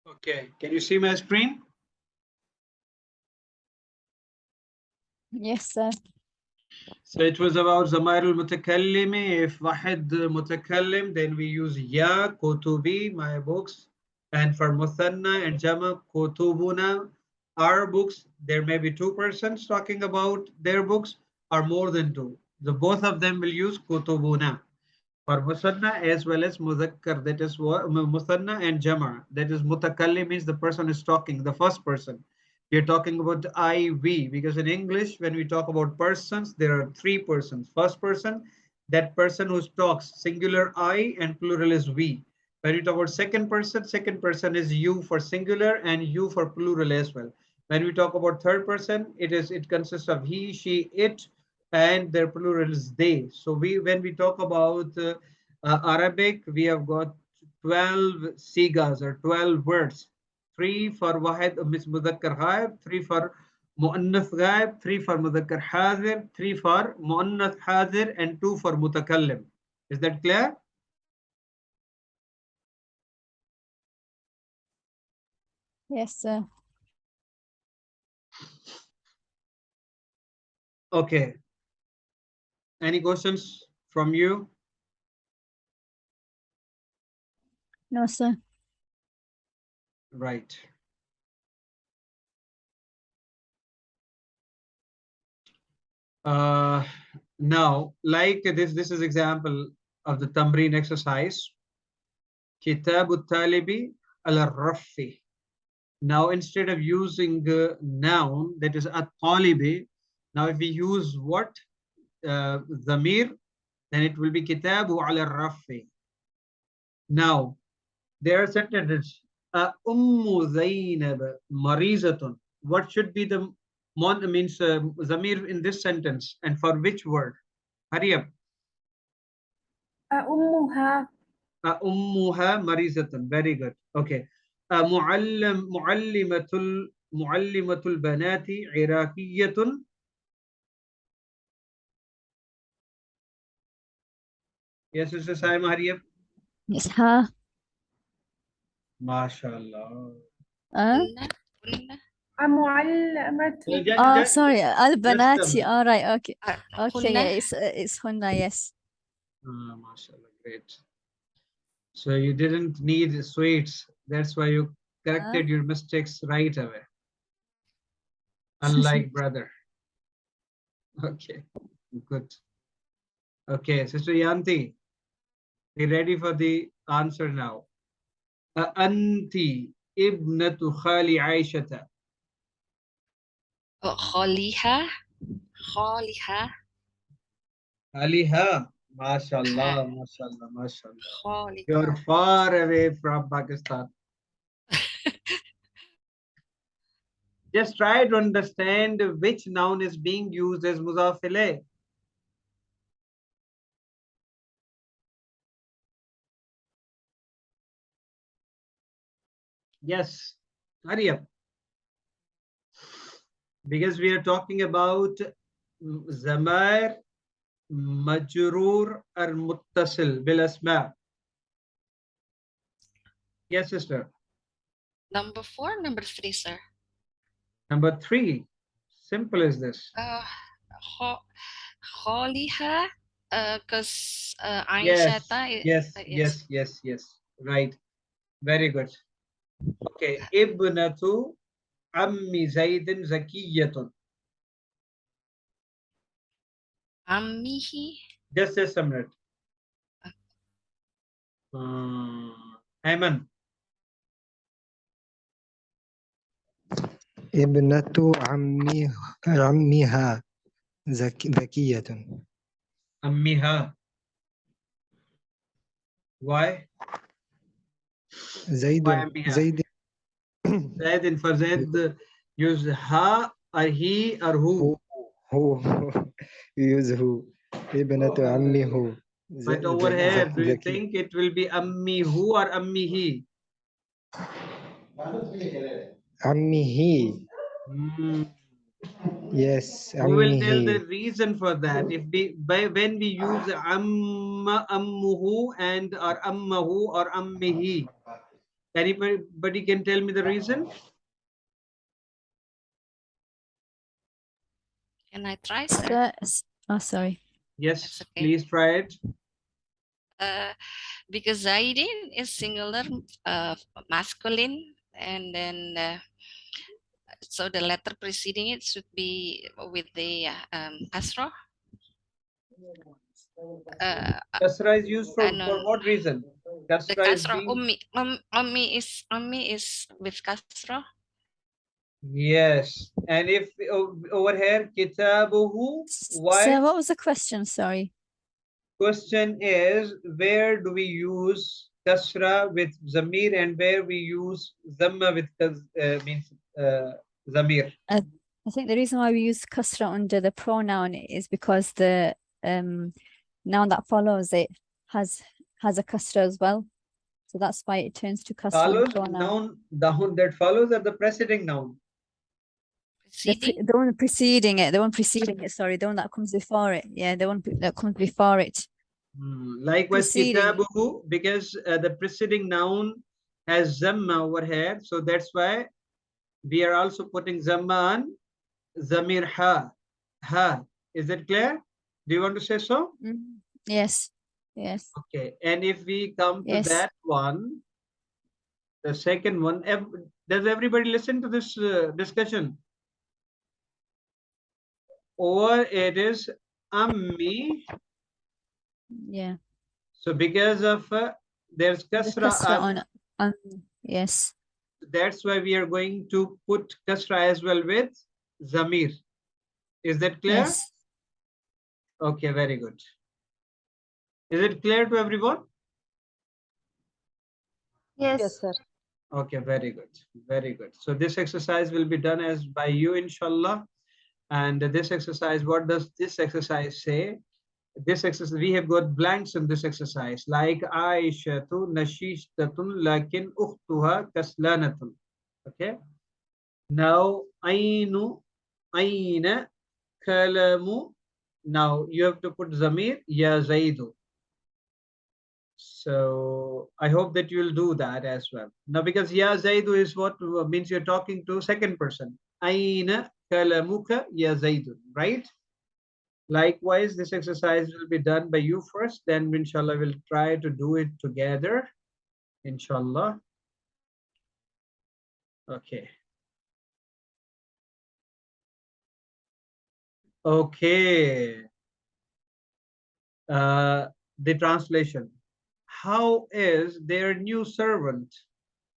Okay, can you see my screen? Yes, sir. So it was about Zamair al-Mutakallimi. If Wahid Mutakallim, then we use Ya, Kutubi, my books. And for Muthanna and Jama, Kutubuna, our books. There may be two persons talking about their books or more than two. The both of them will use Kutubuna. For Musanna as well as Muzakkar, that is what Musanna and Jama. That is Mutakallim means the person is talking, the first person. We are talking about I, we, because in English, when we talk about persons, there are three persons. First person, that person who talks, singular I and plural is we. When we talk about second person is you for singular and you for plural as well. When we talk about third person, it consists of he, she, it, and their plural is they. So when we talk about Arabic, we have got 12 sigas or 12 words. 3 for Wahid Miss Mudakkar Ghaib, 3 for Muannath Ghaib, 3 for Mudakkar Hazir, 3 for Muannath Hazir, and 2 for Mutakallim. Is that clear? Yes, sir. Okay. Any questions from you? No, sir. Right. Now, like this is example of the Tamreen exercise. Kitab al-Talibi al-Rafi. Now, instead of using noun, that is at-Talibi, now if we use what? Zamir, then it will be Kitabu al-Rafi. Now, there are sentences. Ummu Zainab Marizatun. What should be the means Zamir in this sentence and for which word? Hurry up. أمها Ummuha Marizatun. Very good. Okay. Muallimatul Banati Iraqiyatun. Yes, Mr. Saima, hurry up. Yes, ha. MashaAllah. Uh? معلمة Oh, sorry. Just Al-Banati. a All right. Okay. Okay. Yeah, Hunna. it's Hunna. Yes. MashaAllah, great. So you didn't need sweets. That's why you corrected your mistakes right away. Unlike brother. Okay, good. Okay, Sister Yanti, be ready for the answer now. Anti ibnatu khali Aishata. Khaliha. Khaliha. Aliha. MashaAllah, MashaAllah, MashaAllah. Khaliha. You're far away from Pakistan. Just try to understand which noun is being used as mudaf ilayh. Yes, hurry up. Because we are talking about Zamair Majroor or Muttasil bil Asma. Yes, sister. Number 4, number 3, sir. Number 3. Simple as this. Khaliha. Because Yes, Aishata. yes. Right. Very good. Okay. Ibnatu Ammi Zaidin Zakiyatun. Ammihi. Just a minute. Ayman. ابنة عمها ذكية. Ammiha. Why? زيد Why Ammiha? زيد Zaid for Zaid, use ha or he or who. هو use هو. ابنة عمي هو. But over here, do you think it will be ammi who or ammi he? عمي he. Yes, We will عمي tell the he. reason for that. If we when we use amma ammuhu and or ammahu or ammihi, Anybody can tell me the reason? Can I try, sir? Oh, sorry. Yes, That's okay. please try it. Because Zaidin is singular, masculine, and then so the letter preceding it should be with the kasrah. Kasra is used And for what reason? the Kasra is kasrah being... ummi is with kasrah. Yes. And if over here, kitabuhu, why? So what was the question? Sorry. Question is, where do we use kasra with zamir and where we use dhamma with zamir? I think the reason why we use kasra under the pronoun is because the noun that follows it has a kasra as well. So that's why it turns to kasra in Follows pronoun. noun that follows are the preceding noun. Preceding. The one preceding it, sorry, the one that comes before it. Yeah, the one that comes before it. Likewise, Preceding. kitabuhu, because the preceding noun has zamma over here. So that's why we are also putting zamma on zamir ha. Ha. Is that clear? Do you want to say so? Yes. Yes. Okay. And if we come to Yes. that one, the second one, does everybody listen to this discussion? Or it is ammi. Yeah. So because of there's The kasra kasra on yes. that's why we are going to put kasra as well with zamir. Is that clear? Yes. Okay, very good. Is it clear to everyone? Yes, sir. Okay, very good. Very good. So this exercise will be done as by you, inshallah. And this exercise, what does this exercise say? This exercise, we have got blanks in this exercise, like Aishatu nashishtatun lakin ukhtuha kaslanatun. Okay. Now, ainu, aina, kalamu. Now you have to put zamir ya zaidu. So I hope that you will do that as well. Now, because ya zaidu is what means you're talking to second person. Aina kalamuka ya zaidu, right? Likewise, this exercise will be done by you first, then inshallah we'll try to do it together. Inshallah. Okay. Okay. The translation. How is their new servant?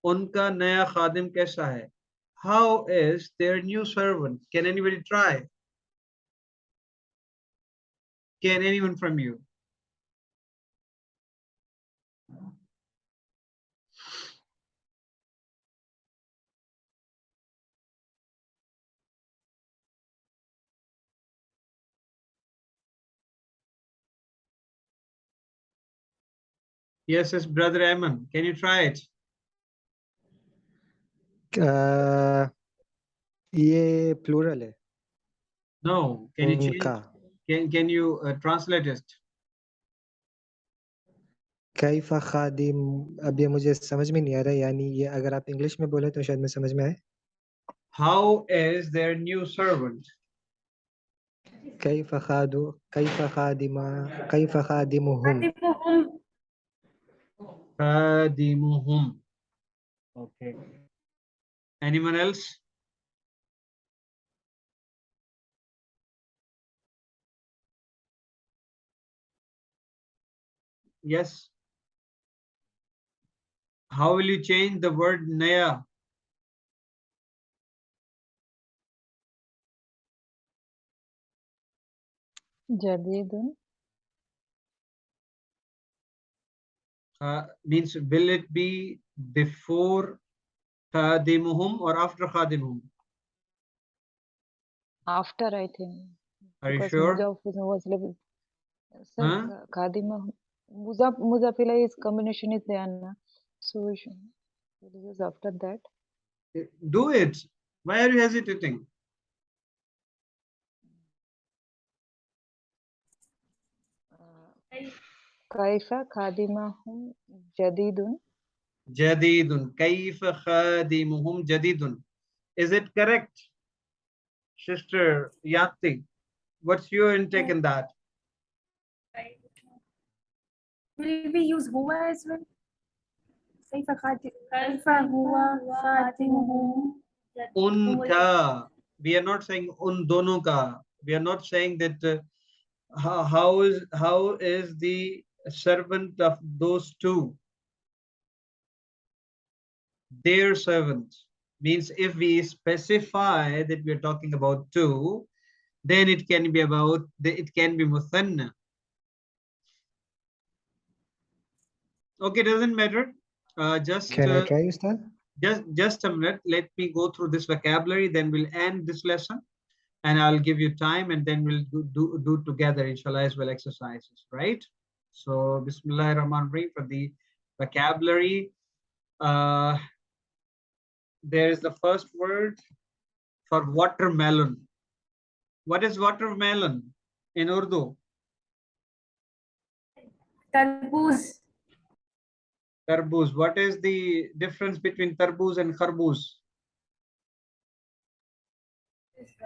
Unka naya khadim kaisa hai? How is their new servant? Can anybody try? Can anyone from you? Yes, yes, brother Ayman. Can you try it? ये plural है No. Can you change? उनका Can you translate it? कैफा खादिम अब ये मुझे समझ में नहीं आ रहा यानी ये अगर आप इंग्लिश में बोले तो शायद मैं समझ में आए How is their new servant? कैफा खादिमुहुम Khadimuhum. Okay. Anyone else? Yes. How will you change the word naya? Jadidun. Means will it be before khadimuhum or after khadimuhum? After, I think. Are you Because sure? Muzaf was living. Sir, Huh? Khadima. Muzafila is combination is there. Na? So we should use after that. Do it. Why are you hesitating? Kaifa Khadimahum Jadidun. Jadidun. Kayfa khadimuhum jadidun. Is it correct, Sister Yati? What's your intake in that? Will we use huwa as well? كيف هو خاتمه Unka. We are not saying un dono ka. We are not saying that how is the servant of those two? Their servant means if we specify that we are talking about two, then it can be it can be muthanna. Okay, doesn't matter. Can I try, Ustad? Just a minute. Let me go through this vocabulary. Then we'll end this lesson, and I'll give you time, and then we'll do together, inshallah, as well exercises, right? So, Bismillah ar-Rahman ar-Rahim for the vocabulary. There is the first word for watermelon. What is watermelon in Urdu? تربوز Tarboos. What is the difference between tarboos and kharbuz?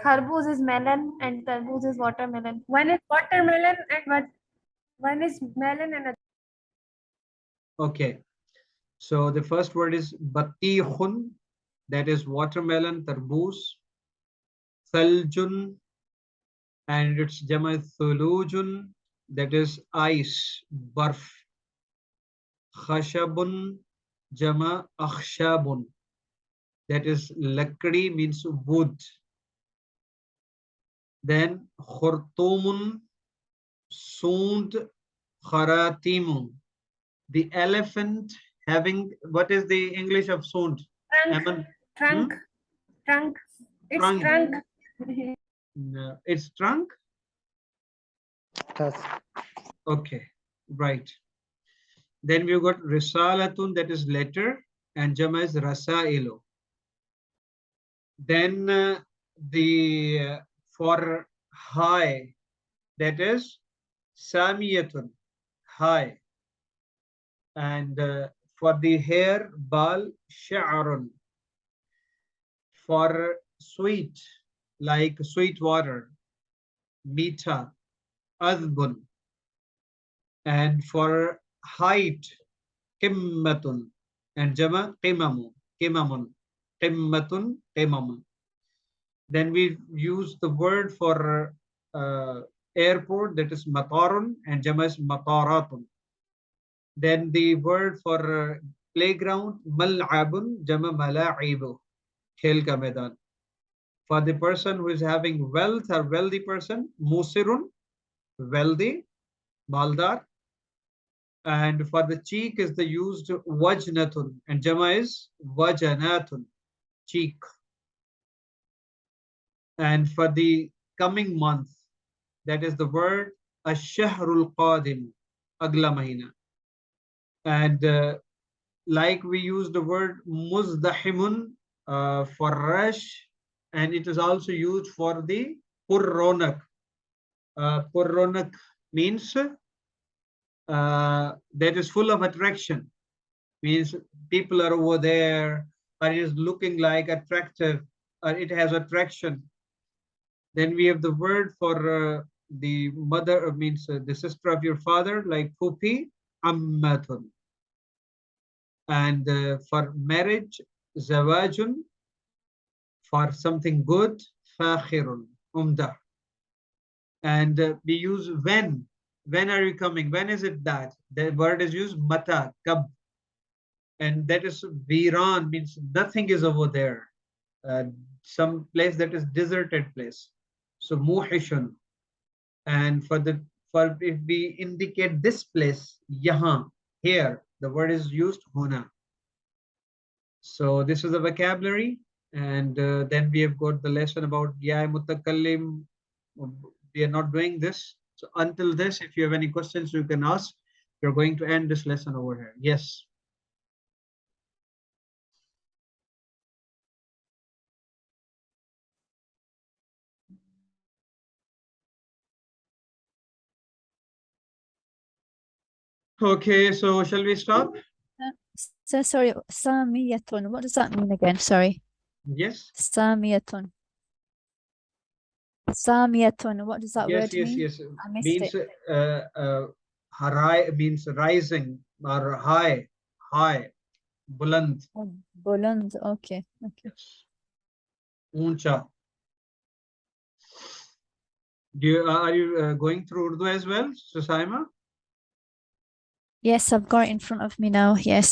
Kharbuz is melon and tarboos is watermelon. One is watermelon and one is melon and Okay. So the first word is batihun, that is watermelon, tarboos. Thaljun, and its jama thulujun, that is ice, barf. Khashabun, jama akhshabun, that is lakdi, means wood. Then khurtumun, sund, kharatimun, the elephant having, what is the English of sund? trunk. Trunk. Trunk. It's Trunk. trunk. No, it's trunk. Yes. Okay, right. Then we've got risalatun, that is letter, and jama is rasailu. Then for high, that is samiyatun, high. And for the hair, bal, sha'arun. For sweet, like sweet water, mita, adbun. And for height, qimmatun, and jama qimamu, qimamun, qimmatun, qimamun. Then we use the word for airport, that is matarun, and jama is mataratun. Then the word for playground, mal'abun, jama mala'ibu, khel ka maidan. For the person who is having wealth or wealthy person, musirun, wealthy, maldar. And for the cheek is the used wajnatun, and jama is wajanatun, cheek. And for the coming month, that is the word ash-shahrul qadim, agla mahina. And like we use the word muzdahimun for rush, and it is also used for the purronak. Purronak means that is full of attraction, means people are over there, or it is looking like attractive, or it has attraction. Then we have the word for the mother, means the sister of your father, like pupi, ammatun. And for marriage, zawajun. For something good, fakhirun, umdah. And we use when. When are you coming? When is it that? The word is used mata, kab. And that is viran, means nothing is over there. Some place that is deserted place. So muhishun. And for if we indicate this place, yahan, here, the word is used huna. So this is the vocabulary, and then we have got the lesson about ya mutakallim. We are not doing this. So until this, if you have any questions, you can ask. We're going to end this lesson over here. Yes. Okay, so shall we stop? So sorry, samiyatun. What does that mean again? Sorry. Yes. Samiyatun. Samiyatun. What does that word mean? Yes. I missed Means it. harai means rising or high. Buland. Oh, buland. Okay. Yes. Uncha. Are you going through Urdu as well, Susaima? Yes, I've got it in front of me now. Yes.